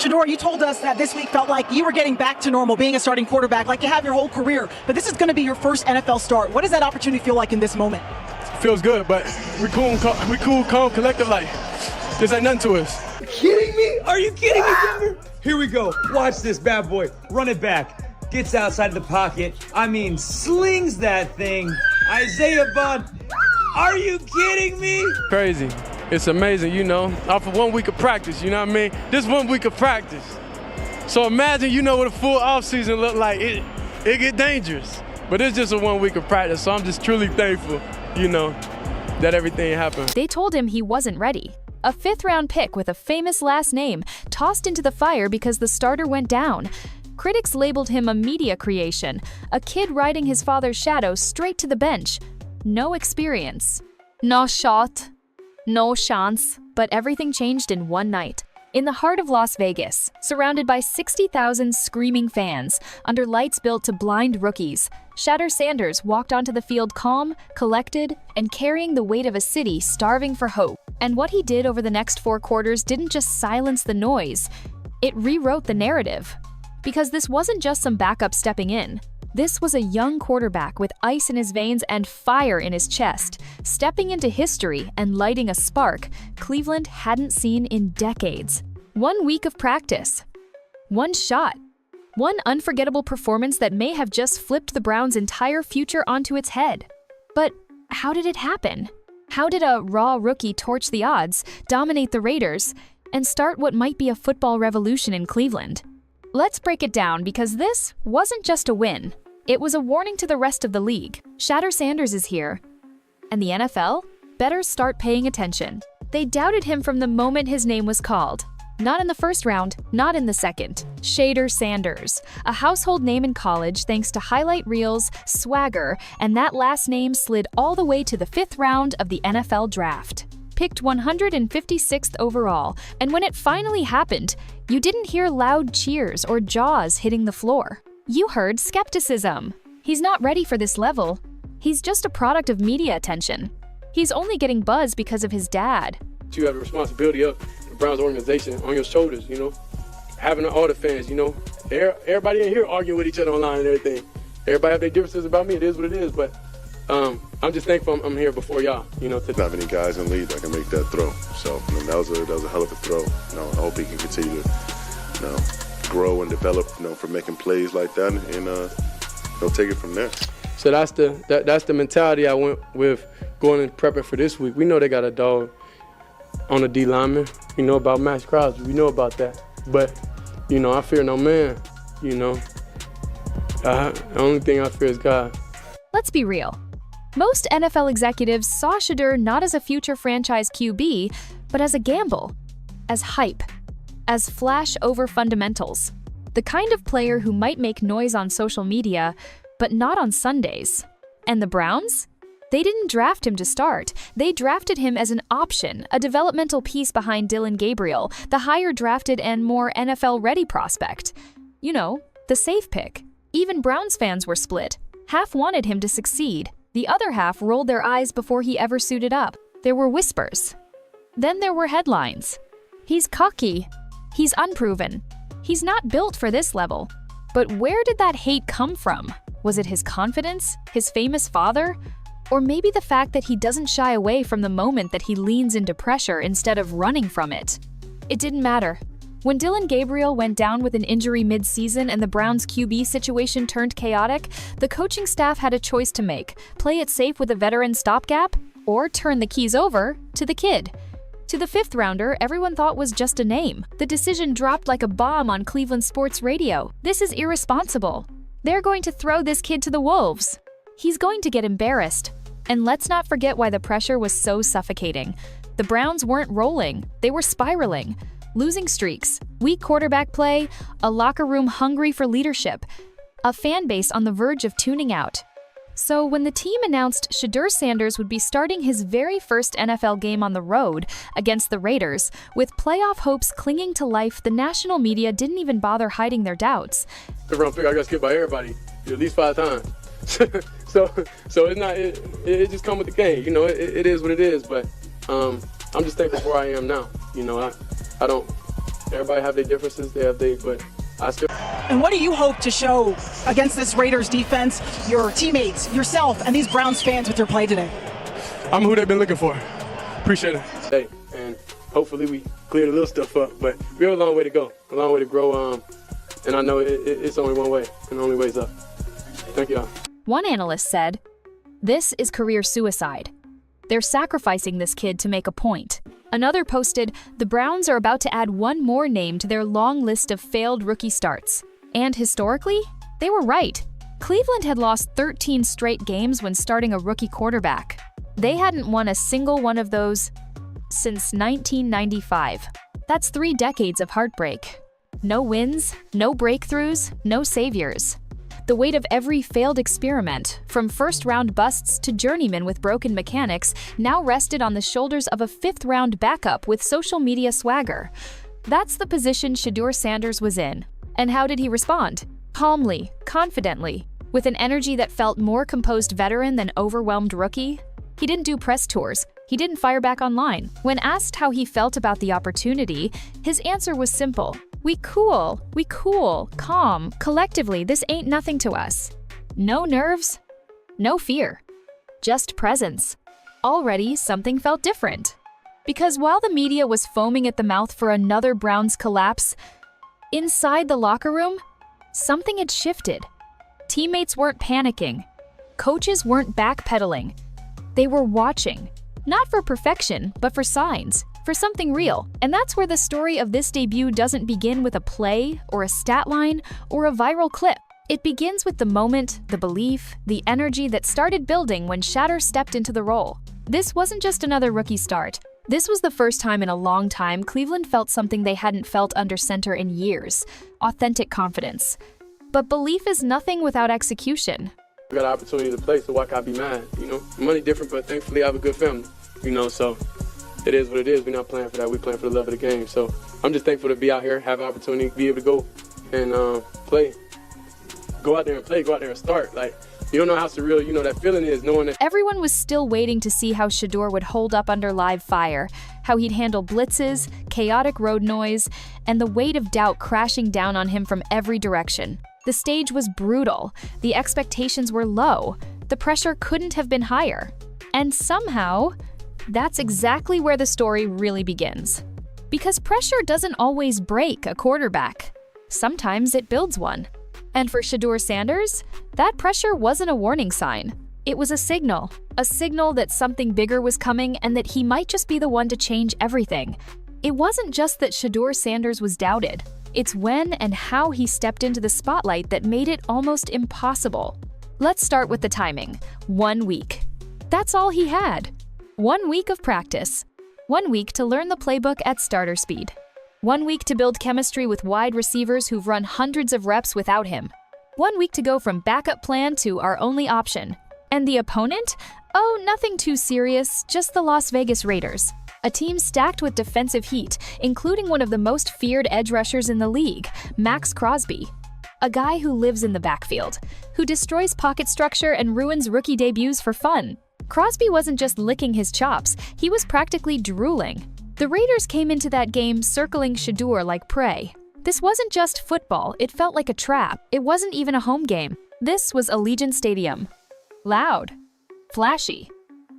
Shedeur, you told us that this week felt like you were getting back to normal, being a starting quarterback, like you have your whole career. But this is going to be your first NFL start. What does that opportunity feel like in this moment? Feels good, but we cool, calm, collective. Like this ain't nothing to us. Are you kidding me? Are you kidding me, Denver? Here we go. Watch this bad boy. Run it back. Gets outside of the pocket. I mean, slings that thing. Isaiah Bond. Are you kidding me? Crazy. It's amazing, you know, off of 1 week of practice, you know what I mean? This 1 week of practice. So imagine, you know, what a full offseason look like. It get dangerous. But it's just a 1 week of practice, so I'm just truly thankful, you know, that everything happened. They told him he wasn't ready. A fifth-round pick with a famous last name tossed into the fire because the starter went down. Critics labeled him a media creation, a kid riding his father's shadow straight to the bench. No experience. No shot. No chance. But everything changed in one night. In the heart of Las Vegas, surrounded by 60,000 screaming fans, under lights built to blind rookies, Shadur Sanders walked onto the field calm, collected, and carrying the weight of a city starving for hope. And what he did over the next 4 quarters didn't just silence the noise, it rewrote the narrative. Because this wasn't just some backup stepping in. This was a young quarterback with ice in his veins and fire in his chest, stepping into history and lighting a spark Cleveland hadn't seen in decades. 1 week of practice. 1 shot. 1 unforgettable performance that may have just flipped the Browns' entire future onto its head. But how did it happen? How did a raw rookie torch the odds, dominate the Raiders, and start what might be a football revolution in Cleveland? Let's break it down because this wasn't just a win. It was a warning to the rest of the league. Shadur Sanders is here. And the NFL better start paying attention. They doubted him from the moment his name was called. Not in the first round, not in the second. Shadur Sanders, a household name in college thanks to highlight reels, swagger, and that last name slid all the way to the 5th round of the NFL draft. Picked 156th overall, and when it finally happened, you didn't hear loud cheers or jaws hitting the floor. You heard skepticism. He's not ready for this level. He's just a product of media attention. He's only getting buzz because of his dad. You have a responsibility of the Browns organization on your shoulders, you know, having all the fans, you know. Everybody in here arguing with each other online and everything. Everybody have their differences about me. It is what it is, but I'm just thankful I'm here before y'all, you know. Not many guys in the league that can make that throw. So, I mean, that was a hell of a throw. You know, I hope he can continue to, you know, grow and develop, you know, for making plays like that, and they'll take it from there. So that's the mentality I went with going and prepping for this week. We know they got a dog on the D lineman. We know about Max Crosby. We know about that. But, you know, I fear no man, you know. The only thing I fear is God. Let's be real. Most NFL executives saw Shedeur not as a future franchise QB, but as a gamble, as hype, as flash over fundamentals. The kind of player who might make noise on social media, but not on Sundays. And the Browns? They didn't draft him to start. They drafted him as an option, a developmental piece behind Dillon Gabriel, the higher drafted and more NFL-ready prospect. You know, the safe pick. Even Browns fans were split. Half wanted him to succeed. The other half rolled their eyes before he ever suited up. There were whispers. Then there were headlines. He's cocky. He's unproven. He's not built for this level. But where did that hate come from? Was it his confidence? His famous father? Or maybe the fact that he doesn't shy away from the moment that he leans into pressure instead of running from it? It didn't matter. When Dillon Gabriel went down with an injury mid-season and the Browns QB situation turned chaotic, the coaching staff had a choice to make: play it safe with a veteran stopgap, or turn the keys over to the kid. To the 5th rounder, everyone thought was just a name. The decision dropped like a bomb on Cleveland sports radio. This is irresponsible. They're going to throw this kid to the wolves. He's going to get embarrassed. And let's not forget why the pressure was so suffocating. The Browns weren't rolling, they were spiraling. Losing streaks, weak quarterback play, a locker room hungry for leadership, a fan base on the verge of tuning out. So when the team announced Shadur Sanders would be starting his very first NFL game on the road against the Raiders, with playoff hopes clinging to life, the national media didn't even bother hiding their doubts. The round pick I got skipped by everybody at least 5 times. so it's not, it just come with the game, you know. It is what it is, but I'm just thankful for where I am now. You know, I don't Everybody have their differences, but I still. And what do you hope to show against this Raiders defense, your teammates, yourself, and these Browns fans with your play today? I'm who they've been looking for. Appreciate it. Hey, and hopefully we cleared a little stuff up, but we have a long way to go, a long way to grow, and I know it's only one way, and the only way's up. Thank you all. One analyst said, "This is career suicide. They're sacrificing this kid to make a point." Another posted, "The Browns are about to add one more name to their long list of failed rookie starts." And historically, they were right. Cleveland had lost 13 straight games when starting a rookie quarterback. They hadn't won a single one of those since 1995. That's 3 decades of heartbreak. No wins, no breakthroughs, no saviors. The weight of every failed experiment, from first-round busts to journeymen with broken mechanics, now rested on the shoulders of a 5th-round backup with social media swagger. That's the position Shadur Sanders was in. And how did he respond? Calmly, confidently, with an energy that felt more composed veteran than overwhelmed rookie. He didn't do press tours. He didn't fire back online. When asked how he felt about the opportunity, his answer was simple. We cool, calm, collectively, this ain't nothing to us. No nerves, no fear, just presence. Already, something felt different. Because while the media was foaming at the mouth for another Browns collapse, inside the locker room, something had shifted. Teammates weren't panicking. Coaches weren't backpedaling. They were watching, not for perfection, but for signs. For something real. And that's where the story of this debut doesn't begin with a play, or a stat line, or a viral clip. It begins with the moment, the belief, the energy that started building when Shadur stepped into the role. This wasn't just another rookie start. This was the first time in a long time Cleveland felt something they hadn't felt under center in years. Authentic confidence. But belief is nothing without execution. I got an opportunity to play, so why can't I be mad? Money different, but thankfully I have a good family, so it is what it is. We're not playing for that. We're playing for the love of the game. So I'm just thankful to be out here, have an opportunity, be able to go and play. Go out there and play, go out there and start. Like, you don't know how surreal, that feeling is, knowing that. Everyone was still waiting to see how Shedeur would hold up under live fire, how he'd handle blitzes, chaotic road noise, and the weight of doubt crashing down on him from every direction. The stage was brutal. The expectations were low. The pressure couldn't have been higher. And somehow, that's exactly where the story really begins. Because pressure doesn't always break a quarterback. Sometimes it builds one. And for Shadur Sanders, that pressure wasn't a warning sign. It was a signal that something bigger was coming and that he might just be the one to change everything. It wasn't just that Shadur Sanders was doubted. It's when and how he stepped into the spotlight that made it almost impossible. Let's start with the timing. 1 week. That's all he had. 1 week of practice. 1 week to learn the playbook at starter speed. 1 week to build chemistry with wide receivers who've run hundreds of reps without him. 1 week to go from backup plan to our only option. And the opponent? Oh, nothing too serious, just the Las Vegas Raiders. A team stacked with defensive heat, including one of the most feared edge rushers in the league, Max Crosby. A guy who lives in the backfield, who destroys pocket structure and ruins rookie debuts for fun. Crosby wasn't just licking his chops, he was practically drooling. The Raiders came into that game circling Shedeur like prey. This wasn't just football, it felt like a trap. It wasn't even a home game. This was Allegiant Stadium. Loud, flashy,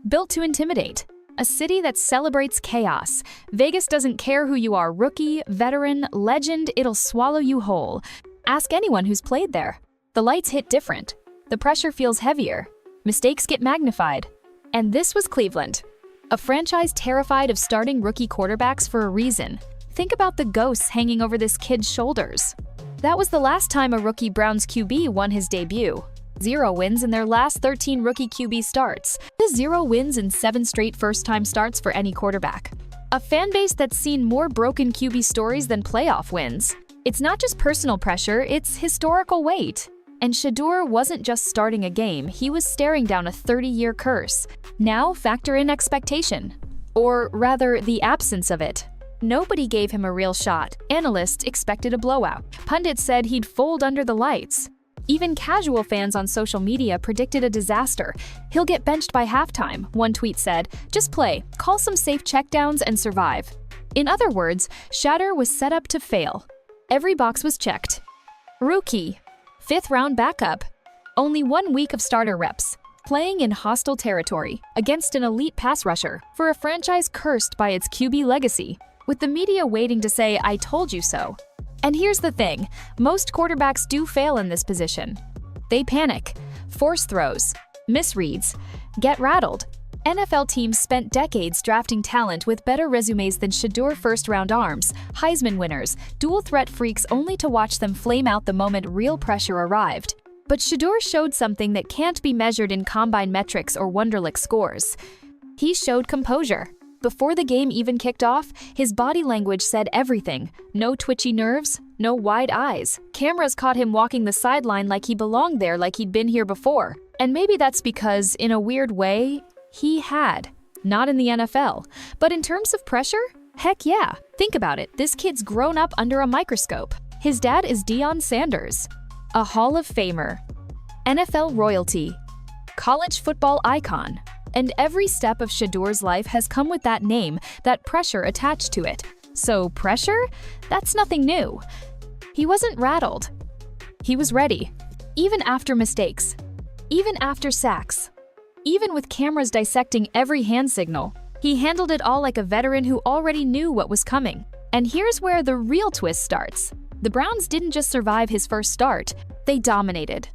built to intimidate. A city that celebrates chaos. Vegas doesn't care who you are, rookie, veteran, legend, it'll swallow you whole. Ask anyone who's played there. The lights hit different. The pressure feels heavier. Mistakes get magnified. And this was Cleveland. A franchise terrified of starting rookie quarterbacks for a reason. Think about the ghosts hanging over this kid's shoulders. That was the last time a rookie Browns QB won his debut. 0 wins in their last 13 rookie QB starts. 0 wins in 7 straight first-time starts for any quarterback. A fan base that's seen more broken QB stories than playoff wins. It's not just personal pressure, it's historical weight. And Shedeur wasn't just starting a game, he was staring down a 30-year curse. Now factor in expectation. Or rather, the absence of it. Nobody gave him a real shot. Analysts expected a blowout. Pundits said he'd fold under the lights. Even casual fans on social media predicted a disaster. He'll get benched by halftime, one tweet said. Just play, call some safe checkdowns and survive. In other words, Shadur was set up to fail. Every box was checked. Rookie, 5th round backup, only 1 week of starter reps, playing in hostile territory against an elite pass rusher for a franchise cursed by its QB legacy, with the media waiting to say, "I told you so." And here's the thing, most quarterbacks do fail in this position. They panic, force throws, misreads, get rattled. NFL teams spent decades drafting talent with better resumes than Shedeur first-round arms, Heisman winners, dual-threat freaks only to watch them flame out the moment real pressure arrived. But Shedeur showed something that can't be measured in combine metrics or Wonderlic scores. He showed composure. Before the game even kicked off, his body language said everything. No twitchy nerves, no wide eyes. Cameras caught him walking the sideline like he belonged there, like he'd been here before. And maybe that's because, in a weird way, he had. Not in the NFL. But in terms of pressure? Heck yeah. Think about it. This kid's grown up under a microscope. His dad is Sanders, a Hall of Famer, NFL royalty, college football icon. And every step of Shedeur's life has come with that name, that pressure attached to it. So pressure? That's nothing new. He wasn't rattled. He was ready. Even after mistakes. Even after sacks. Even with cameras dissecting every hand signal, he handled it all like a veteran who already knew what was coming. And here's where the real twist starts. The Browns didn't just survive his first start, they dominated.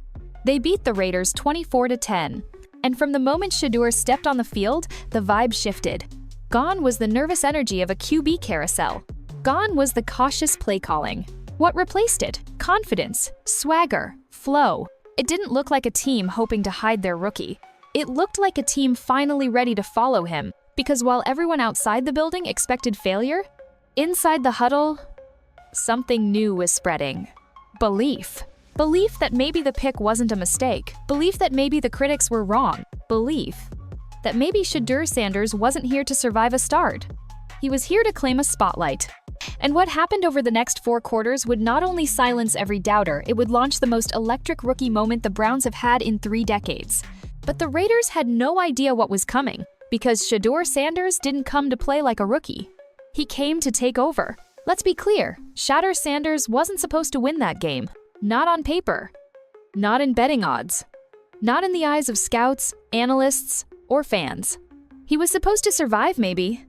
They beat the Raiders 24-10. And from the moment Shedeur stepped on the field, the vibe shifted. Gone was the nervous energy of a QB carousel. Gone was the cautious play calling. What replaced it? Confidence, swagger, flow. It didn't look like a team hoping to hide their rookie. It looked like a team finally ready to follow him, because while everyone outside the building expected failure, inside the huddle, something new was spreading. Belief. Belief that maybe the pick wasn't a mistake. Belief that maybe the critics were wrong. Belief that maybe Shadur Sanders wasn't here to survive a start. He was here to claim a spotlight. And what happened over the next 4 quarters would not only silence every doubter, it would launch the most electric rookie moment the Browns have had in 3 decades. But the Raiders had no idea what was coming, because Shadur Sanders didn't come to play like a rookie. He came to take over. Let's be clear, Shadur Sanders wasn't supposed to win that game. Not on paper. Not in betting odds. Not in the eyes of scouts, analysts, or fans. He was supposed to survive, maybe.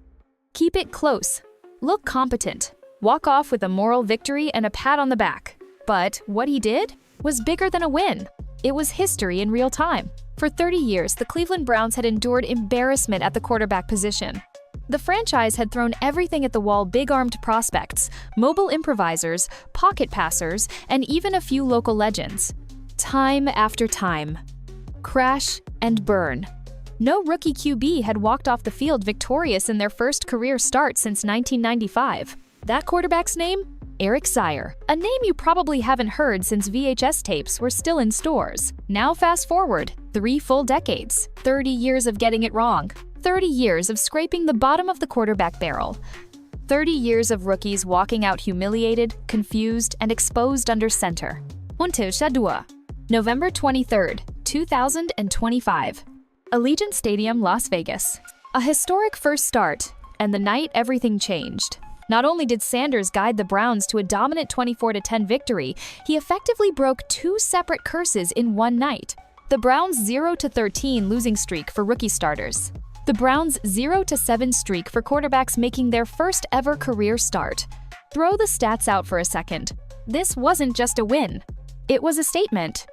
Keep it close. Look competent. Walk off with a moral victory and a pat on the back. But what he did was bigger than a win. It was history in real time. For 30 years, the Cleveland Browns had endured embarrassment at the quarterback position. The franchise had thrown everything at the wall: big-armed prospects, mobile improvisers, pocket passers, and even a few local legends. Time after time. Crash and burn. No rookie QB had walked off the field victorious in their first career start since 1995. That quarterback's name? Eric Sire. A name you probably haven't heard since VHS tapes were still in stores. Now fast forward 3 full decades, 30 years of getting it wrong, 30 years of scraping the bottom of the quarterback barrel, 30 years of rookies walking out humiliated, confused, and exposed under center. Shedeur. November 23rd, 2025. Allegiant Stadium, Las Vegas. A historic first start, and the night everything changed. Not only did Sanders guide the Browns to a dominant 24-10 victory, he effectively broke 2 separate curses in one night. The Browns' 0-13 losing streak for rookie starters. The Browns' 0-7 streak for quarterbacks making their first ever career start. Throw the stats out for a second. This wasn't just a win. It was a statement.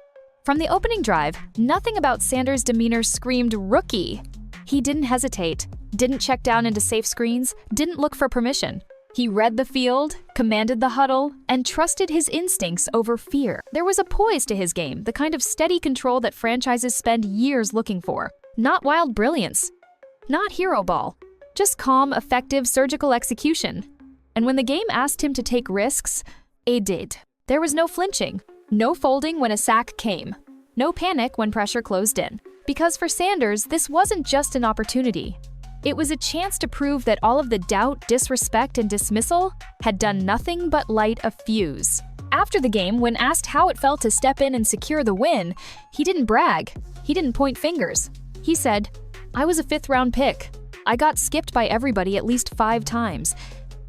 From the opening drive, nothing about Sanders' demeanor screamed rookie. He didn't hesitate, didn't check down into safe screens, didn't look for permission. He read the field, commanded the huddle, and trusted his instincts over fear. There was a poise to his game, the kind of steady control that franchises spend years looking for. Not wild brilliance. Not hero ball. Just calm, effective, surgical execution. And when the game asked him to take risks, it did. There was no flinching, no folding when a sack came, no panic when pressure closed in. Because for Sanders, this wasn't just an opportunity. It was a chance to prove that all of the doubt, disrespect, and dismissal had done nothing but light a fuse. After the game, when asked how it felt to step in and secure the win, he didn't brag. He didn't point fingers. He said, "I was a 5th-round pick. I got skipped by everybody at least 5 times.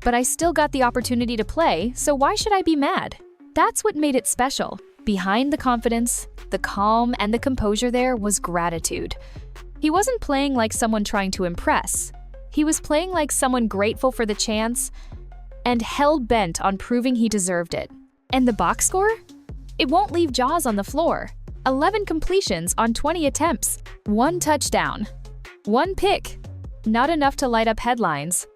But I still got the opportunity to play, so why should I be mad? That's what made it special. Behind the confidence, the calm, and the composure there was gratitude. He wasn't playing like someone trying to impress. He was playing like someone grateful for the chance and hell-bent on proving he deserved it. And the box score? It won't leave Jaws on the floor. 11 completions on 20 attempts, 1 touchdown, 1 pick. Not enough to light up headlines.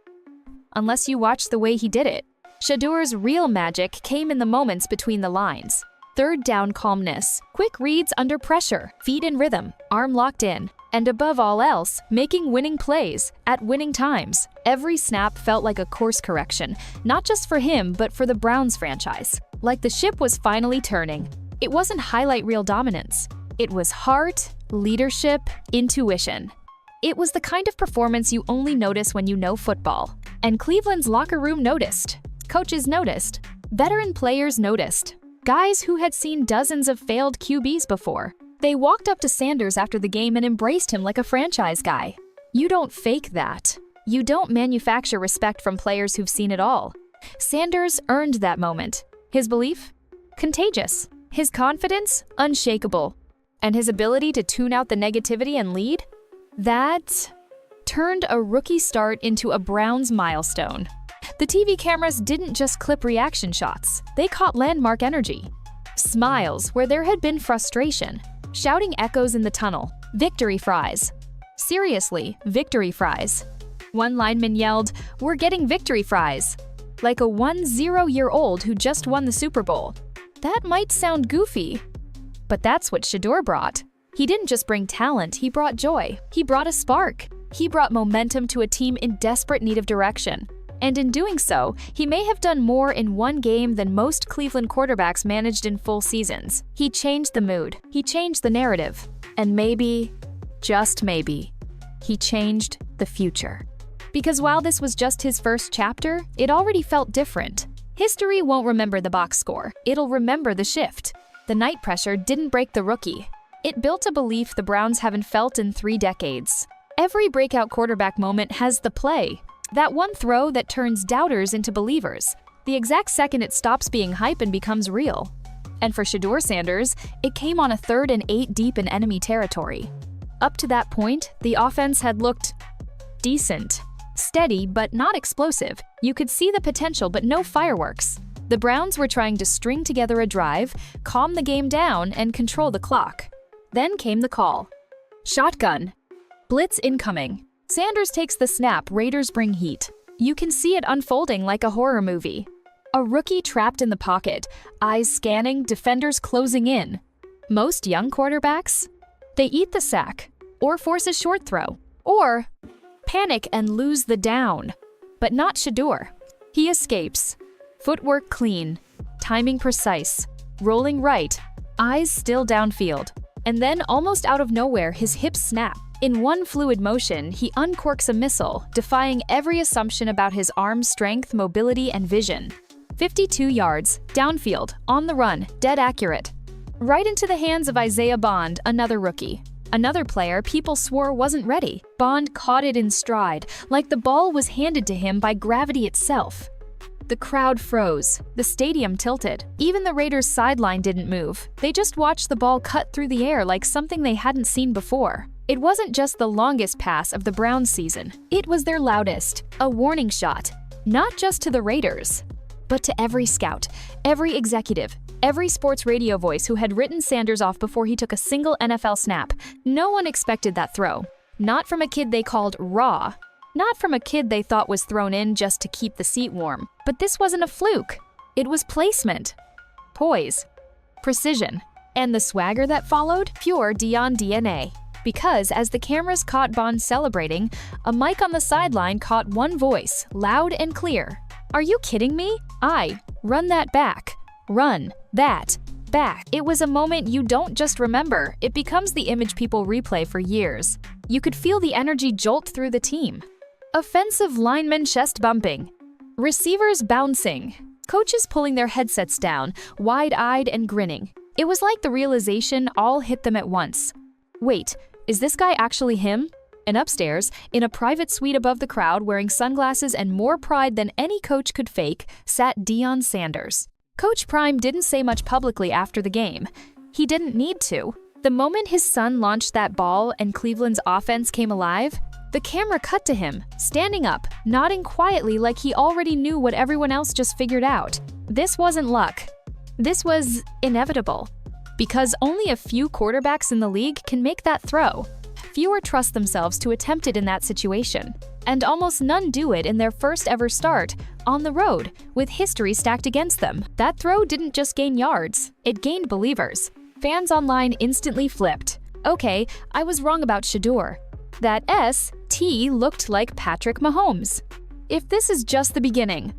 Unless you watch the way he did it. Shedeur's real magic came in the moments between the lines. Third down calmness, quick reads under pressure, feet in rhythm, arm locked in, and above all else, making winning plays at winning times. Every snap felt like a course correction, not just for him, but for the Browns franchise. Like the ship was finally turning. It wasn't highlight reel dominance. It was heart, leadership, intuition. It was the kind of performance you only notice when you know football. And Cleveland's locker room noticed. Coaches noticed. Veteran players noticed. Guys who had seen dozens of failed QBs before. They walked up to Sanders after the game and embraced him like a franchise guy. You don't fake that. You don't manufacture respect from players who've seen it all. Sanders earned that moment. His belief? Contagious. His confidence? Unshakable. And his ability to tune out the negativity and lead? That turned a rookie start into a Browns milestone. The TV cameras didn't just clip reaction shots. They caught landmark energy. Smiles where there had been frustration. Shouting echoes in the tunnel. Victory fries. Seriously, victory fries. One lineman yelled, "We're getting victory fries." Like a 10-year-old who just won the Super Bowl. That might sound goofy, but that's what Shedeur brought. He didn't just bring talent, he brought joy. He brought a spark. He brought momentum to a team in desperate need of direction. And in doing so, he may have done more in one game than most Cleveland quarterbacks managed in full seasons. He changed the mood. He changed the narrative. And maybe, just maybe, he changed the future. Because while this was just his first chapter, it already felt different. History won't remember the box score. It'll remember the shift. The night pressure didn't break the rookie. It built a belief the Browns haven't felt in 3 decades. Every breakout quarterback moment has the play. That one throw that turns doubters into believers. The exact second it stops being hype and becomes real. And for Shadur Sanders, it came on a 3rd and 8 deep in enemy territory. Up to that point, the offense had looked decent. Steady, but not explosive. You could see the potential, but no fireworks. The Browns were trying to string together a drive, calm the game down, and control the clock. Then came the call. Shotgun. Blitz incoming. Sanders takes the snap, Raiders bring heat. You can see it unfolding like a horror movie. A rookie trapped in the pocket, eyes scanning, defenders closing in. Most young quarterbacks? They eat the sack, or force a short throw, or panic and lose the down. But not Shedeur. He escapes. Footwork clean, timing precise, rolling right, eyes still downfield. And then, almost out of nowhere, his hips snap. In one fluid motion, he uncorks a missile, defying every assumption about his arm strength, mobility, and vision. 52 yards, downfield, on the run, dead accurate. Right into the hands of Isaiah Bond, another rookie. Another player people swore wasn't ready. Bond caught it in stride, like the ball was handed to him by gravity itself. The crowd froze. The stadium tilted. Even the Raiders' sideline didn't move. They just watched the ball cut through the air like something they hadn't seen before. It wasn't just the longest pass of the Browns season. It was their loudest. A warning shot. Not just to the Raiders, but to every scout, every executive, every sports radio voice who had written Sanders off before he took a single NFL snap. No one expected that throw. Not from a kid they called raw. Not from a kid they thought was thrown in just to keep the seat warm. But this wasn't a fluke. It was placement, poise, precision, and the swagger that followed, pure Dion DNA. Because as the cameras caught Bond celebrating, a mic on the sideline caught one voice, loud and clear. "Are you kidding me? Run that back. Run that back." It was a moment you don't just remember, it becomes the image people replay for years. You could feel the energy jolt through the team. Offensive linemen chest bumping. Receivers bouncing. Coaches pulling their headsets down, wide-eyed and grinning. It was like the realization all hit them at once. Wait, is this guy actually him? And upstairs, in a private suite above the crowd wearing sunglasses and more pride than any coach could fake, sat Deion Sanders. Coach Prime didn't say much publicly after the game. He didn't need to. The moment his son launched that ball and Cleveland's offense came alive, the camera cut to him, standing up, nodding quietly like he already knew what everyone else just figured out. This wasn't luck. This was inevitable. Because only a few quarterbacks in the league can make that throw. Fewer trust themselves to attempt it in that situation. And almost none do it in their first ever start, on the road, with history stacked against them. That throw didn't just gain yards, it gained believers. Fans online instantly flipped. Okay, I was wrong about Shedeur. That S.T. looked like Patrick Mahomes. If this is just the beginning,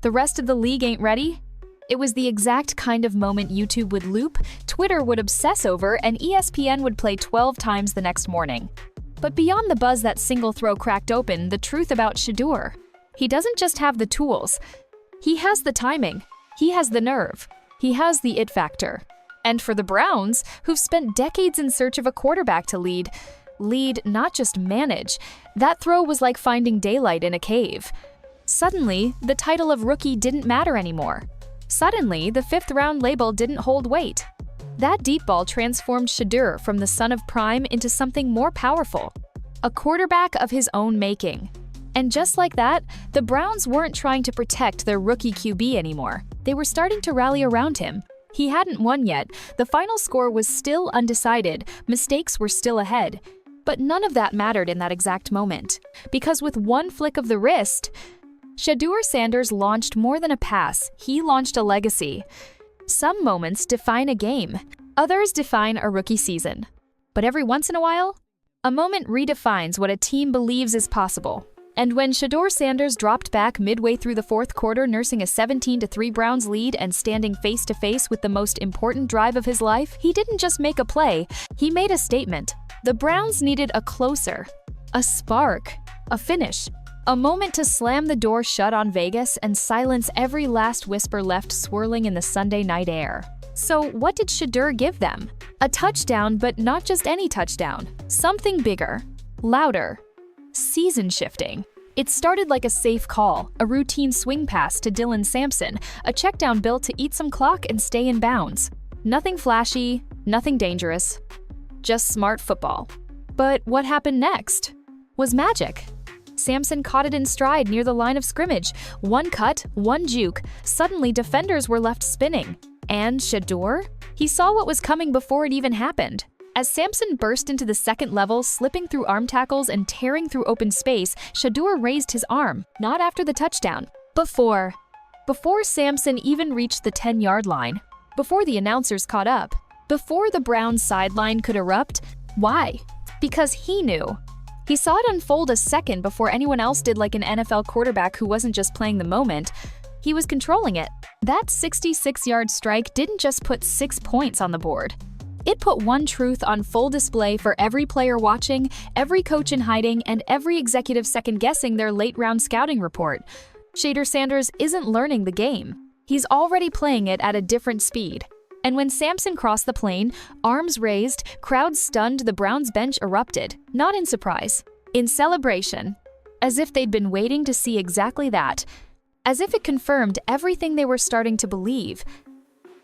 the rest of the league ain't ready? It was the exact kind of moment YouTube would loop, Twitter would obsess over, and ESPN would play 12 times the next morning. But beyond the buzz that single throw cracked open the truth about Shedeur. He doesn't just have the tools. He has the timing. He has the nerve. He has the it factor. And for the Browns, who've spent decades in search of a quarterback to lead, not just manage, that throw was like finding daylight in a cave. Suddenly, the title of rookie didn't matter anymore. Suddenly, the fifth-round label didn't hold weight. That deep ball transformed Shedeur from the son of Prime into something more powerful, a quarterback of his own making. And just like that, the Browns weren't trying to protect their rookie QB anymore. They were starting to rally around him. He hadn't won yet, the final score was still undecided, mistakes were still ahead. But none of that mattered in that exact moment, because with one flick of the wrist, Shadur Sanders launched more than a pass, he launched a legacy. Some moments define a game, others define a rookie season. But every once in a while, a moment redefines what a team believes is possible. And when Shadur Sanders dropped back midway through the fourth quarter, nursing a 17-3 Browns lead and standing face-to-face with the most important drive of his life, he didn't just make a play, he made a statement. The Browns needed a closer, a spark, a finish. A moment to slam the door shut on Vegas and silence every last whisper left swirling in the Sunday night air. So what did Shedeur give them? A touchdown, but not just any touchdown. Something bigger, louder, season-shifting. It started like a safe call, a routine swing pass to Dylan Sampson, a checkdown built to eat some clock and stay in bounds. Nothing flashy, nothing dangerous, just smart football. But what happened next was magic. Sampson caught it in stride near the line of scrimmage. One cut, one juke. Suddenly, defenders were left spinning. And Shedeur? He saw what was coming before it even happened. As Sampson burst into the second level, slipping through arm tackles and tearing through open space, Shedeur raised his arm, not after the touchdown. Before Sampson even reached the 10-yard line. Before the announcers caught up. Before the Browns sideline could erupt. Why? Because he knew. He saw it unfold a second before anyone else did, like an NFL quarterback who wasn't just playing the moment. He was controlling it. That 66-yard strike didn't just put 6 points on the board. It put one truth on full display for every player watching, every coach in hiding, and every executive second-guessing their late-round scouting report. Shadur Sanders isn't learning the game. He's already playing it at a different speed. And when Sampson crossed the plane, arms raised, crowds stunned, the Browns bench erupted, not in surprise, in celebration, as if they'd been waiting to see exactly that, as if it confirmed everything they were starting to believe,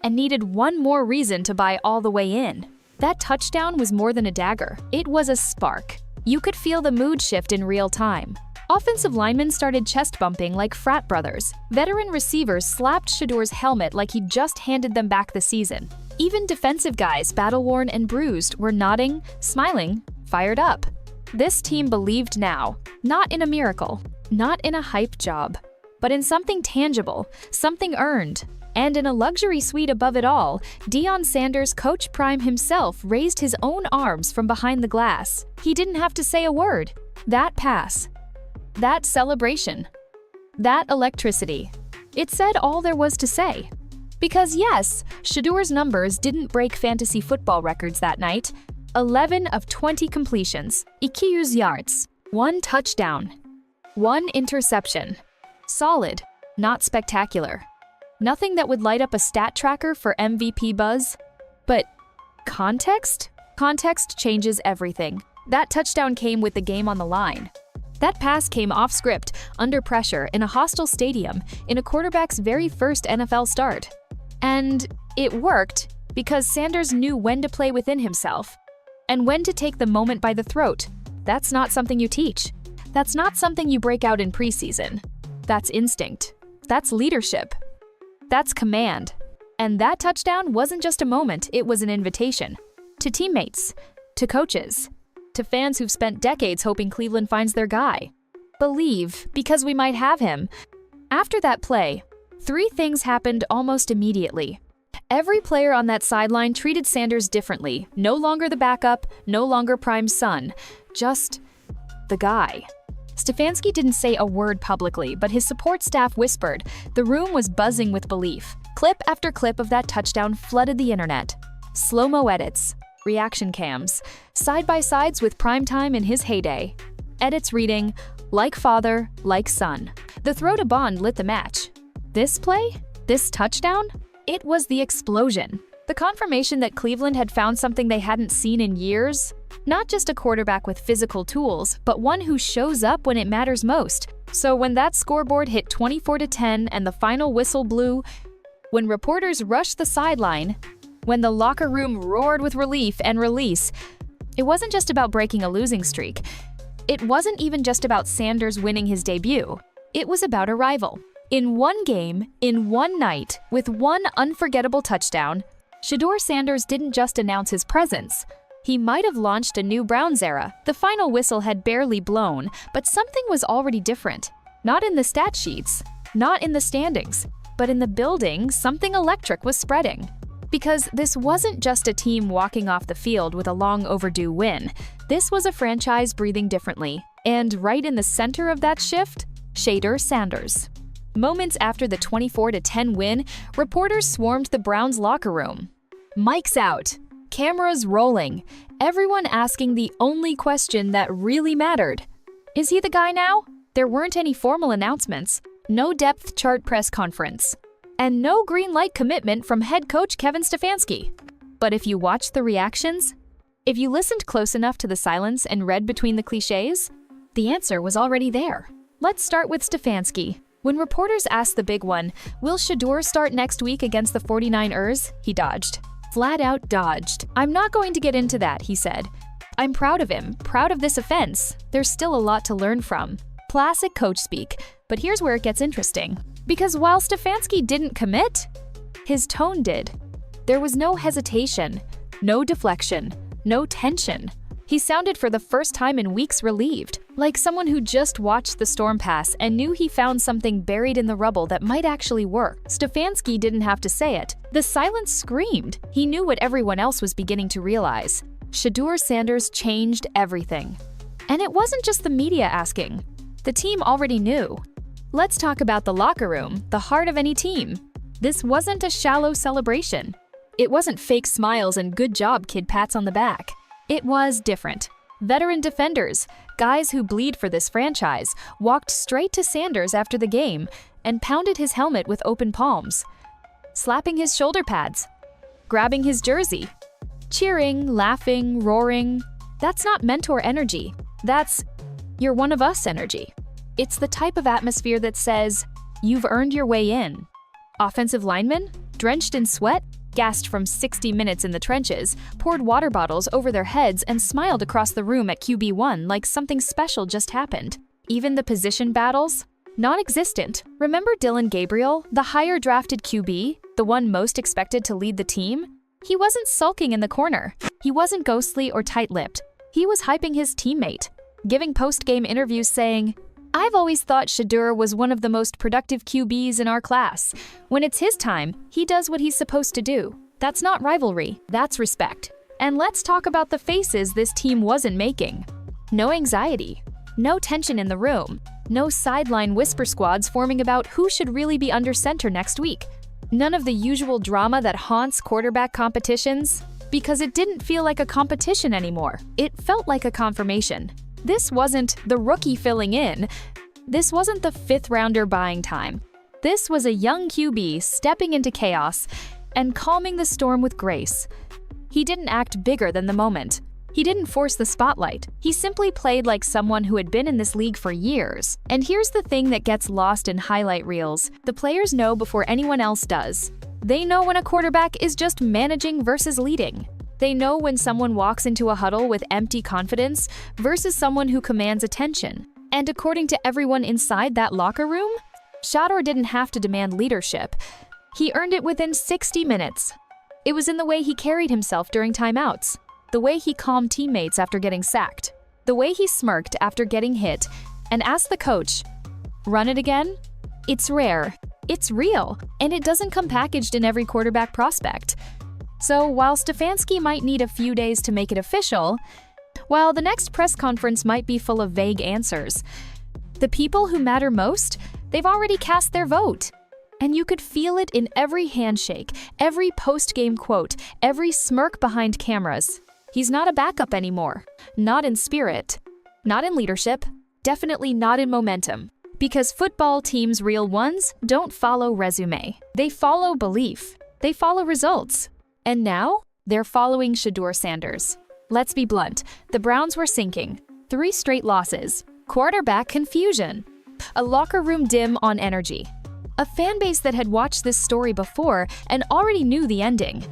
and needed one more reason to buy all the way in. That touchdown was more than a dagger, it was a spark. You could feel the mood shift in real time. Offensive linemen started chest bumping like frat brothers. Veteran receivers slapped Shedeur's helmet like he'd just handed them back the season. Even defensive guys, battle-worn and bruised, were nodding, smiling, fired up. This team believed now, not in a miracle, not in a hype job, but in something tangible, something earned. And in a luxury suite above it all, Deion Sanders, Coach Prime himself, raised his own arms from behind the glass. He didn't have to say a word. That pass. That celebration. That electricity. It said all there was to say. Because yes, Shedeur's numbers didn't break fantasy football records that night. 11 of 20 completions, 21 yards, 1 touchdown, 1 interception. Solid, not spectacular. Nothing that would light up a stat tracker for MVP buzz. But context? Context changes everything. That touchdown came with the game on the line. That pass came off script, under pressure, in a hostile stadium, in a quarterback's very first NFL start. And it worked because Sanders knew when to play within himself and when to take the moment by the throat. That's not something you teach. That's not something you break out in preseason. That's instinct. That's leadership. That's command. And that touchdown wasn't just a moment, it was an invitation. To teammates, to coaches, to fans who've spent decades hoping Cleveland finds their guy. Believe, because we might have him. After that play, 3 things happened almost immediately. Every player on that sideline treated Sanders differently. No longer the backup, no longer prime son, just the guy. Stefanski didn't say a word publicly, but his support staff whispered. The room was buzzing with belief. Clip after clip of that touchdown flooded the internet. Slow-mo edits, reaction cams, side-by-sides with primetime in his heyday. Edits reading, like father, like son. The throw to Bond lit the match. This play? This touchdown? It was the explosion. The confirmation that Cleveland had found something they hadn't seen in years. Not just a quarterback with physical tools, but one who shows up when it matters most. So when that scoreboard hit 24-10 and the final whistle blew, when reporters rushed the sideline, when the locker room roared with relief and release, it wasn't just about breaking a losing streak. It wasn't even just about Sanders winning his debut. It was about a rival. In one game, in one night, with one unforgettable touchdown, Shadur Sanders didn't just announce his presence. He might have launched a new Browns era. The final whistle had barely blown, but something was already different. Not in the stat sheets, not in the standings, but in the building, something electric was spreading. Because this wasn't just a team walking off the field with a long overdue win. This was a franchise breathing differently. And right in the center of that shift, Shadur Sanders. Moments after the 24-10 win, reporters swarmed the Browns locker room. Mics out, cameras rolling, everyone asking the only question that really mattered. Is he the guy now? There weren't any formal announcements, no depth chart press conference, and no green light commitment from head coach Kevin Stefanski. But if you watched the reactions, if you listened close enough to the silence and read between the cliches, the answer was already there. Let's start with Stefanski. When reporters asked the big one, will Shedeur start next week against the 49ers? He dodged. Flat out dodged. I'm not going to get into that, he said. I'm proud of him, proud of this offense. There's still a lot to learn from. Classic coach speak. But here's where it gets interesting. Because while Stefanski didn't commit, his tone did. There was no hesitation, no deflection, no tension. He sounded for the first time in weeks relieved, like someone who just watched the storm pass and knew he found something buried in the rubble that might actually work. Stefanski didn't have to say it. The silence screamed. He knew what everyone else was beginning to realize. Shadur Sanders changed everything. And it wasn't just the media asking. The team already knew. Let's talk about the locker room, the heart of any team. This wasn't a shallow celebration. It wasn't fake smiles and good job kid pats on the back. It was different. Veteran defenders, guys who bleed for this franchise, walked straight to Sanders after the game and pounded his helmet with open palms, slapping his shoulder pads, grabbing his jersey, cheering, laughing, roaring. That's not mentor energy. That's you're one of us energy. It's the type of atmosphere that says, you've earned your way in. Offensive linemen, drenched in sweat, gassed from 60 minutes in the trenches, poured water bottles over their heads and smiled across the room at QB1 like something special just happened. Even the position battles? Non-existent. Remember Dylan Gabriel, the higher drafted QB, the one most expected to lead the team? He wasn't sulking in the corner. He wasn't ghostly or tight-lipped. He was hyping his teammate, giving post-game interviews saying, I've always thought Shedeur was one of the most productive QBs in our class. When it's his time, he does what he's supposed to do. That's not rivalry, that's respect. And let's talk about the faces this team wasn't making. No anxiety, no tension in the room, no sideline whisper squads forming about who should really be under center next week. None of the usual drama that haunts quarterback competitions, because it didn't feel like a competition anymore. It felt like a confirmation. This wasn't the rookie filling in. This wasn't the fifth-rounder buying time. This was a young QB stepping into chaos and calming the storm with grace. He didn't act bigger than the moment. He didn't force the spotlight. He simply played like someone who had been in this league for years. And here's the thing that gets lost in highlight reels. The players know before anyone else does. They know when a quarterback is just managing versus leading. They know when someone walks into a huddle with empty confidence versus someone who commands attention. And according to everyone inside that locker room, Shadur didn't have to demand leadership. He earned it within 60 minutes. It was in the way he carried himself during timeouts, the way he calmed teammates after getting sacked, the way he smirked after getting hit, and asked the coach, "Run it again?" It's rare, it's real, and it doesn't come packaged in every quarterback prospect. So while Stefanski might need a few days to make it official, while the next press conference might be full of vague answers, the people who matter most, they've already cast their vote. And you could feel it in every handshake, every post-game quote, every smirk behind cameras. He's not a backup anymore. Not in spirit. Not in leadership. Definitely not in momentum. Because football teams, real ones, don't follow resume. They follow belief. They follow results. And now, they're following Shadur Sanders. Let's be blunt. The Browns were sinking. 3 straight losses. Quarterback confusion. A locker room dim on energy. A fan base that had watched this story before and already knew the ending.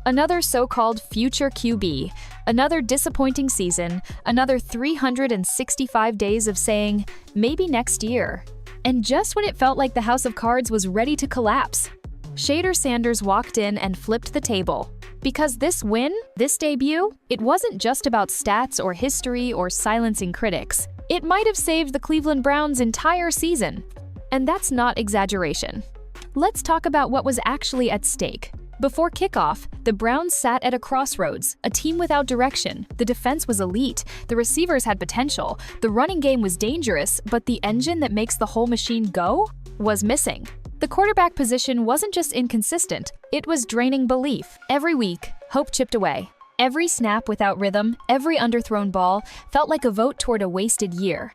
Another so-called future QB, another disappointing season, another 365 days of saying, maybe next year. And just when it felt like the house of cards was ready to collapse, Shadur Sanders walked in and flipped the table. Because this win, this debut, it wasn't just about stats or history or silencing critics. It might have saved the Cleveland Browns' entire season. And that's not exaggeration. Let's talk about what was actually at stake. Before kickoff, the Browns sat at a crossroads, a team without direction. The defense was elite, the receivers had potential, the running game was dangerous, but the engine that makes the whole machine go was missing. The quarterback position wasn't just inconsistent, it was draining belief. Every week, hope chipped away. Every snap without rhythm, every underthrown ball felt like a vote toward a wasted year.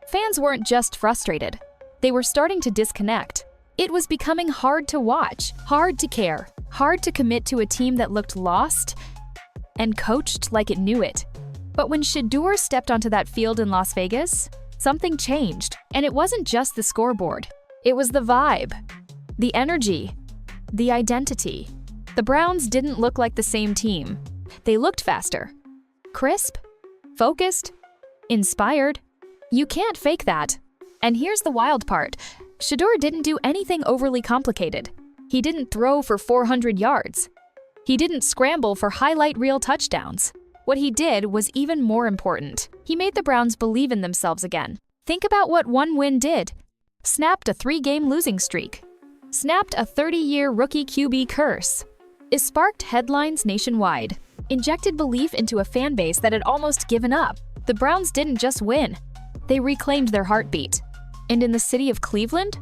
Fans weren't just frustrated. They were starting to disconnect. It was becoming hard to watch, hard to care, hard to commit to a team that looked lost and coached like it knew it. But when Shedeur stepped onto that field in Las Vegas, something changed. And it wasn't just the scoreboard. It was the vibe, the energy, the identity. The Browns didn't look like the same team. They looked faster, crisp, focused, inspired. You can't fake that. And here's the wild part. Shedeur didn't do anything overly complicated. He didn't throw for 400 yards. He didn't scramble for highlight reel touchdowns. What he did was even more important. He made the Browns believe in themselves again. Think about what one win did. Snapped a 3-game losing streak. Snapped a 30-year rookie QB curse. It sparked headlines nationwide. Injected belief into a fan base that had almost given up. The Browns didn't just win. They reclaimed their heartbeat. And in the city of Cleveland,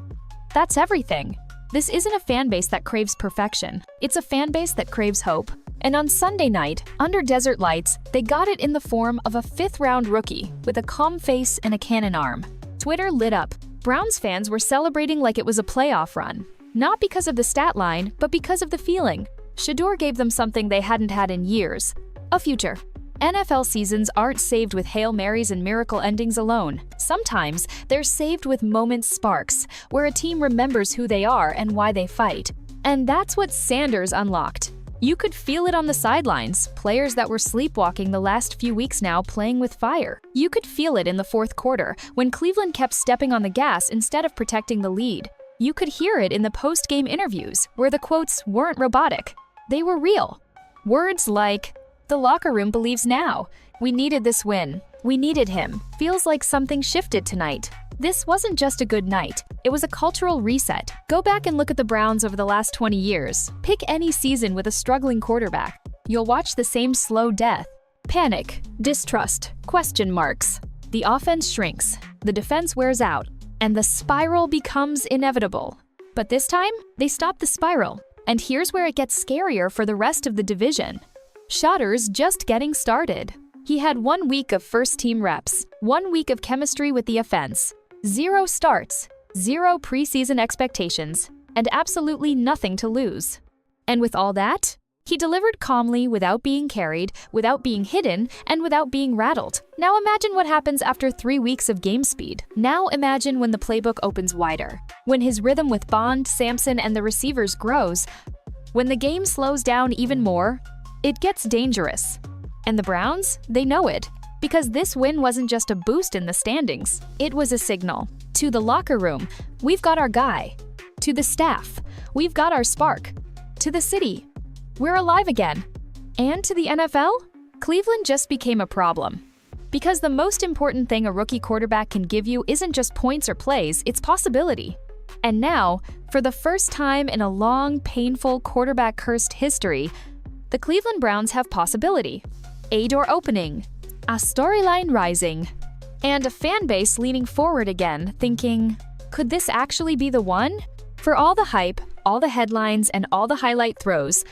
that's everything. This isn't a fan base that craves perfection. It's a fan base that craves hope. And on Sunday night, under desert lights, they got it in the form of a 5th-round rookie with a calm face and a cannon arm. Twitter lit up. Browns fans were celebrating like it was a playoff run. Not because of the stat line, but because of the feeling. Shedeur gave them something they hadn't had in years. A future. NFL seasons aren't saved with Hail Marys and miracle endings alone. Sometimes they're saved with moment sparks, where a team remembers who they are and why they fight. And that's what Sanders unlocked. You could feel it on the sidelines, players that were sleepwalking the last few weeks now playing with fire. You could feel it in the 4th quarter, when Cleveland kept stepping on the gas instead of protecting the lead. You could hear it in the post-game interviews, where the quotes weren't robotic. They were real. Words like, "The locker room believes now. We needed this win. We needed him. Feels like something shifted tonight." This wasn't just a good night. It was a cultural reset. Go back and look at the Browns over the last 20 years. Pick any season with a struggling quarterback. You'll watch the same slow death. Panic, distrust, question marks. The offense shrinks, the defense wears out, and the spiral becomes inevitable. But this time, they stopped the spiral. And here's where it gets scarier for the rest of the division. Shadur's just getting started. He had 1 week of first-team reps, 1 week of chemistry with the offense, 0 starts, 0 preseason expectations, and absolutely nothing to lose. And with all that, He delivered calmly, without being carried, without being hidden, and without being rattled. Now imagine what happens after 3 weeks of game speed. Now imagine when the playbook opens wider. When his rhythm with Bond, Sampson, and the receivers grows. When the game slows down even more, it gets dangerous. And the Browns, they know it. Because this win wasn't just a boost in the standings. It was a signal. To the locker room, we've got our guy. To the staff, we've got our spark. To the city, we're alive again. And to the NFL, Cleveland just became a problem. Because the most important thing a rookie quarterback can give you isn't just points or plays, it's possibility. And now, for the first time in a long, painful, quarterback-cursed history, the Cleveland Browns have possibility. A door opening, a storyline rising, and a fan base leaning forward again, thinking, could this actually be the one? For all the hype, all the headlines, and all the highlight throws,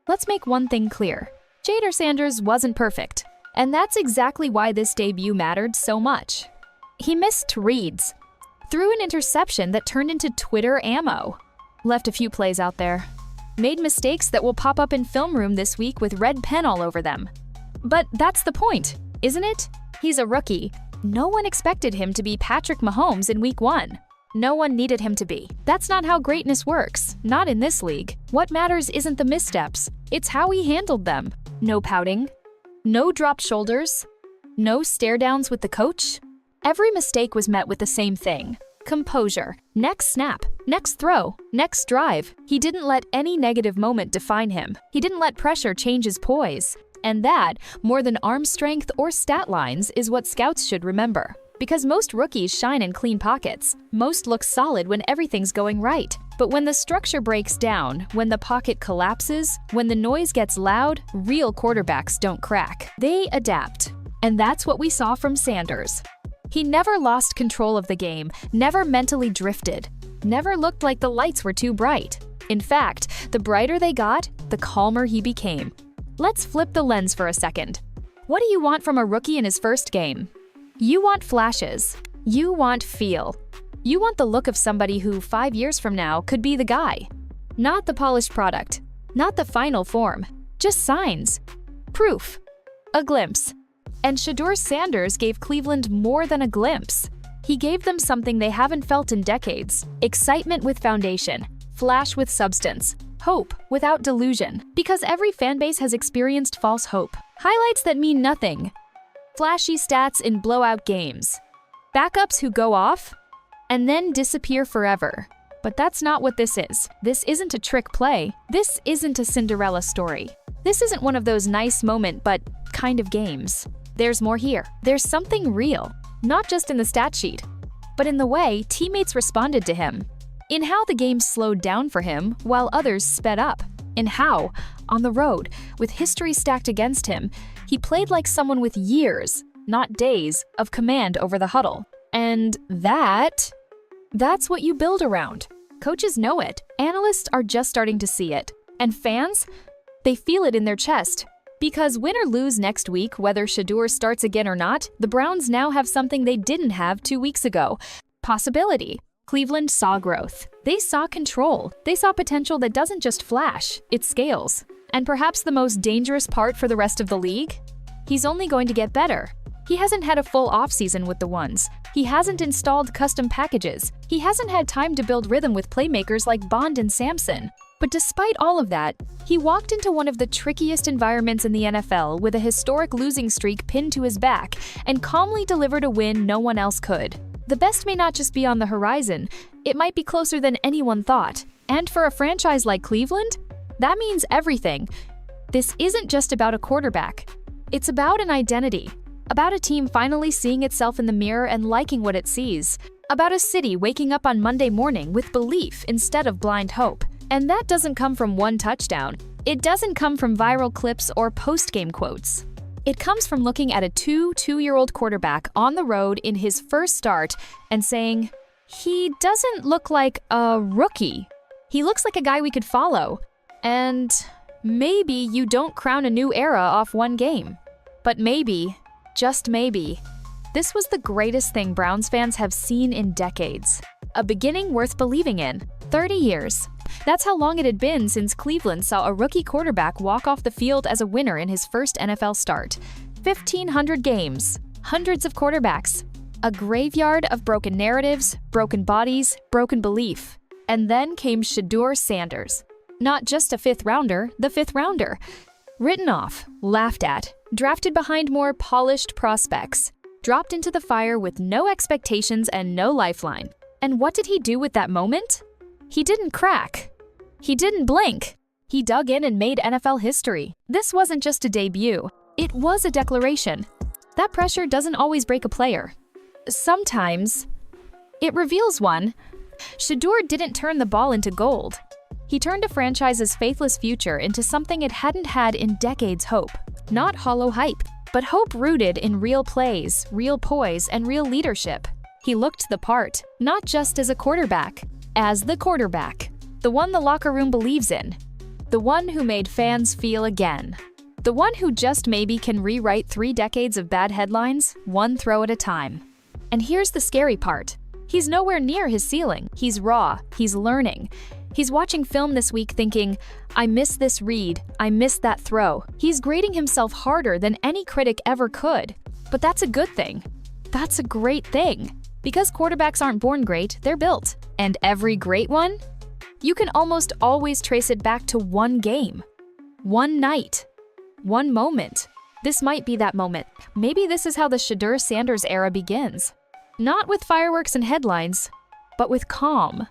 let's make one thing clear. Shadur Sanders wasn't perfect, and that's exactly why this debut mattered so much. He missed reads, threw an interception that turned into Twitter ammo, left a few plays out there, made mistakes that will pop up in film room this week with red pen all over them. But that's the point, isn't it? He's a rookie. No one expected him to be Patrick Mahomes in week 1. No one needed him to be. That's not how greatness works, not in this league. What matters isn't the missteps, it's how he handled them. No pouting, no dropped shoulders, no stare downs with the coach. Every mistake was met with the same thing: composure. Next snap, next throw, next drive. He didn't let any negative moment define him. He didn't let pressure change his poise. And that, more than arm strength or stat lines, is what scouts should remember. Because most rookies shine in clean pockets. Most look solid when everything's going right. But when the structure breaks down, when the pocket collapses, when the noise gets loud, real quarterbacks don't crack. They adapt. And that's what we saw from Sanders. He never lost control of the game, never mentally drifted, never looked like the lights were too bright. In fact, the brighter they got, the calmer he became. Let's flip the lens for a second. What do you want from a rookie in his first game? You want flashes. You want feel. You want the look of somebody who 5 years from now could be the guy. Not the polished product. Not the final form. Just signs. Proof. A glimpse. And Shadur Sanders gave Cleveland more than a glimpse. He gave them something they haven't felt in decades. Excitement with foundation. Flash with substance. Hope without delusion. Because every fan base has experienced false hope. Highlights that mean nothing. Flashy stats in blowout games. Backups who go off and then disappear forever. But that's not what this is. This isn't a trick play. This isn't a Cinderella story. This isn't one of those nice moment but kind of games. There's more here. There's something real. Not just in the stat sheet, but in the way teammates responded to him. In how the game slowed down for him while others sped up. In how, on the road, with history stacked against him, he played like someone with years, not days, of command over the huddle. And that's what you build around. Coaches know it. Analysts are just starting to see it. And fans, they feel it in their chest. Because win or lose next week, whether Shedeur starts again or not, the Browns now have something they didn't have 2 weeks ago. Possibility. Cleveland saw growth. They saw control. They saw potential that doesn't just flash, it scales. And perhaps the most dangerous part for the rest of the league? He's only going to get better. He hasn't had a full offseason with the ones. He hasn't installed custom packages. He hasn't had time to build rhythm with playmakers like Bond and Sampson. But despite all of that, he walked into one of the trickiest environments in the NFL with a historic losing streak pinned to his back and calmly delivered a win no one else could. The best may not just be on the horizon, it might be closer than anyone thought. And for a franchise like Cleveland, that means everything. This isn't just about a quarterback. It's about an identity. About a team finally seeing itself in the mirror and liking what it sees. About a city waking up on Monday morning with belief instead of blind hope. And that doesn't come from one touchdown. It doesn't come from viral clips or post-game quotes. It comes from looking at a two-year-old quarterback on the road in his first start and saying, he doesn't look like a rookie. He looks like a guy we could follow. And maybe you don't crown a new era off one game. But maybe, just maybe, this was the greatest thing Browns fans have seen in decades. A beginning worth believing in. 30 years, That's how long it had been since Cleveland saw a rookie quarterback walk off the field as a winner in his first NFL start. 1,500 games, hundreds of quarterbacks, a graveyard of broken narratives, broken bodies, broken belief. And then came Shadur Sanders. Not just a fifth rounder, the fifth rounder. Written off, laughed at, drafted behind more polished prospects, dropped into the fire with no expectations and no lifeline. And what did he do with that moment? He didn't crack. He didn't blink. He dug in and made NFL history. This wasn't just a debut. It was a declaration. That pressure doesn't always break a player. Sometimes it reveals one. Shedeur didn't turn the ball into gold. He turned a franchise's faithless future into something it hadn't had in decades. Hope. Not hollow hype, but hope rooted in real plays, real poise, and real leadership. He looked the part, not just as a quarterback, as the quarterback. The one the locker room believes in. The one who made fans feel again. The one who just maybe can rewrite 3 decades of bad headlines, one throw at a time. And here's the scary part. He's nowhere near his ceiling. He's raw. He's learning. He's watching film this week thinking, I missed this read. I missed that throw. He's grading himself harder than any critic ever could. But that's a good thing. That's a great thing. Because quarterbacks aren't born great, they're built. And every great one? You can almost always trace it back to one game. One night. One moment. This might be that moment. Maybe this is how the Shadur Sanders era begins. Not with fireworks and headlines, but with calm.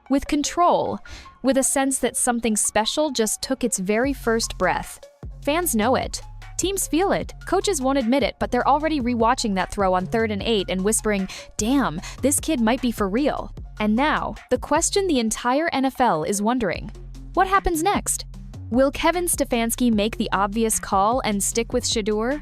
With control. With a sense that something special just took its very first breath. Fans know it. Teams feel it. Coaches won't admit it, but they're already rewatching that throw on 3rd and 8 and whispering, damn, this kid might be for real. And now, the question the entire NFL is wondering. What happens next? Will Kevin Stefanski make the obvious call and stick with Shedeur?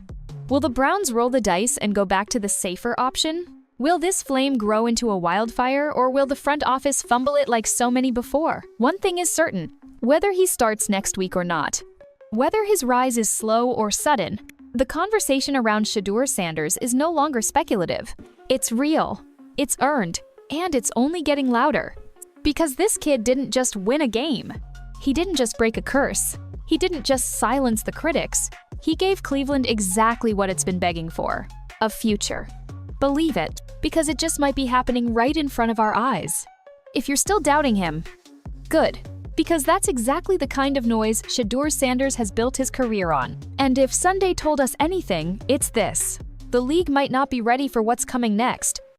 Will the Browns roll the dice and go back to the safer option? Will this flame grow into a wildfire, or will the front office fumble it like so many before? One thing is certain, whether he starts next week or not, whether his rise is slow or sudden, the conversation around Shadur Sanders is no longer speculative. It's real, it's earned, and it's only getting louder. Because this kid didn't just win a game. He didn't just break a curse. He didn't just silence the critics. He gave Cleveland exactly what it's been begging for, a future. Believe it, because it just might be happening right in front of our eyes. If you're still doubting him, good, because that's exactly the kind of noise Shadur Sanders has built his career on. And if Sunday told us anything, it's this. The league might not be ready for what's coming next,